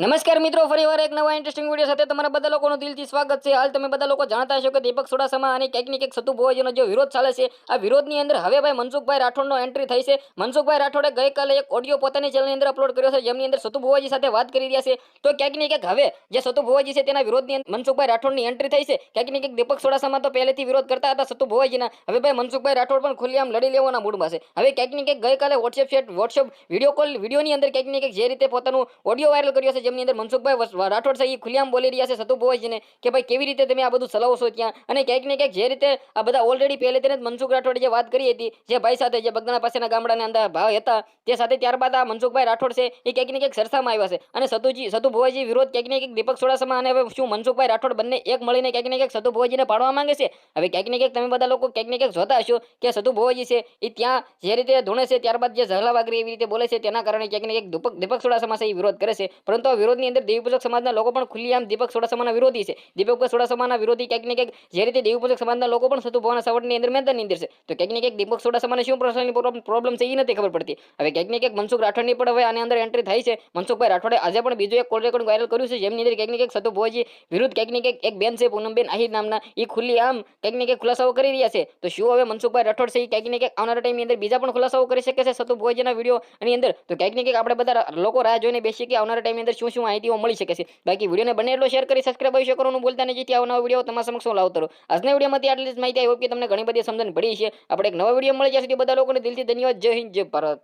નમસ્કાર મિત્રો, ફરીવાર એક નવા ઇન્ટરેસ્ટિંગ વિડીયો સાથે તમારા બધા લોકોનું દિલથી સ્વાગત છે। હાલ તમે બધા લોકો જાણતા હશો કે દીપક સોડાસમા અને ક્યાંક ને ક્યાંક સતુ ભુવાજીનો જે વિરોધ ચાલે છે, આ વિરોધની અંદર હવે ભાઈ મનસુખભાઈ રાઠોડનો એન્ટ્રી થઈ છે। મનસુખભાઈ રાઠોડે ગઈકાલે એક ઓડિયો પોતાની ચેનલની અંદર અપલોડ કર્યો છે, જેમની અંદર સતુ ભુવાજી સાથે વાત કરી રહ્યા છે। તો ક્યાંક ને ક્યાંક હવે જે સતુ ભુવાજી છે તેના વિરોધની અંદર મનસુખભાઈ રાઠોડની એન્ટ્રી થઈ છે। ક્યાંક ને ક્યાંક દીપક સોડાસમા તો પહેલેથી વિરોધ કરતા હતા સતુ ભુવાજીના, હવે ભાઈ મનસુખભાઈ રાઠોડ પણ ખુલ્લેઆમ લડી લેવાના મૂડમાં છે। હવે ક્યાંક ને ક્યાંક ગઈકાલે વોટ્સએપ વિડીયોની અંદર ક્યાંક ને ક્યાંક જે રીતે પોતાનું ઓડિયો વાયરલ કર્યો છે, જેમની અંદર મનસુખભાઈ રાઠોડ છે એ ખુલ્લેઆમ બોલી રહ્યા છે સતુ ભુવાજીને કે ભાઈ કેવી રીતે તમે આ બધું ચલાવો છો ત્યાં, અને ક્યાંક ને ક્યાંક જે રીતે આ બધા ઓલરેડી પહેલેથી જ મનસુખ રાઠોડે જે વાત કરી હતી, જે ભાઈ સાથે જે બગદાણા પાસેના ગામડાના અંદર ભાવ હતા તે સાથે, ત્યારબાદ આ મનસુખભાઈ રાઠોડ છે એ ક્યાંક ને ક્યાંક ચર્ચામાં આવ્યા છે। અને સતુ ભુવાજી વિરોધ ક્યાંક ને ક્યાંક દીપક સોડાસમા અને હવે શું મનસુખભાઈ રાઠોડ બંને એક મળીને ક્યાંક ને ક્યાંક સતુ ભુવાજીને પાડવા માંગે છે। હવે ક્યાંક ને ક્યાંક તમે બધા લોકો ક્યાંક ને ક્યાંક જોતા હશો કે સતુ ભુવાજી છે એ ત્યાં જે રીતે ધૂણે છે, ત્યારબાદ જે ઝહલા વાગરી એવી રીતે બોલે છે, તેના કારણે ક્યાંક ને ક્યાંક દીપક સોડાસમા છે એ વિરોધ કરે છે। પરંતુ આ વિરોધની અંદર દેવી પૂજક સમાજના લોકો પણ ખુલ્લેઆમ દીપક સોડાસમાના વિરોધી છે। દીપક સોડાસમાના વિરોધી ક્યાંક ને ક્યાંક જે રીતે દેવી પૂજક સમાજના લોકો પણ સતુ ભુવાના સાવટની અંદર મેદાનની અંદર છે, તો ક્યાંક ને ક્યાંક દીપક સોડાસમાને શું પર્સનલી પ્રોબ્લેમ છે એ નથી ખબર પડતી। હવે ક્યાંક ને ક્યાંક મનસુખ રાઠોડની પણ હવે આની અંદર એન્ટ્રી થઈ છે। મનસુખભાઈ રાઠોડે આજે પણ બીજો એક કોલ રેકોર્ડ વાયરલ કર્યું છે, જેમની અંદર ક્યાંક ને ક્યાંક સતુ ભુવાજી વિરુદ્ધ ક્યાંક ને ક્યાંક એક બેન છે પૂનમબેન આહિર નામના, એ ખુલ્લેઆમ ક્યાંક ને ક્યાંક ખુલાસાઓ કરી રહ્યા છે। તો શું હવે મનસુખભાઈ રાઠોડ છે એ ક્યાંક ને ક્યાંક આવનારા ટાઈમની અંદર બીજા પણ ખુલાસાઓ કરી શકે છે સતુ ભુવાજીના વિડીયોની અંદર? તો ક્યાંક ને ક્યાંક આપણે બધા લોકો રાહ જોઈને બેસીએ કે આવનારા ટાઈમની અંદર શું માહિતીઓ મળી શકે છે। બાકી વિડીયોને બને એટલો શેર કરી સબસ્ક્રાઇબ અવશ્ય કરવાનું ભૂલતા નહીં, જેથી આવનારો વિડીયો તમારા સમક્ષ લાવતો રહું। આજના વિડીયોમાંથી આટલી જ માહિતી, આઈ હોપ કે તમને ઘણી બધી સમજણ પડી છે। આપણે એક નવા વિડીયો મળી જશે, બધા લોકોને દિલથી ધન્યવાદ। જય હિન્દ, જય ભારત।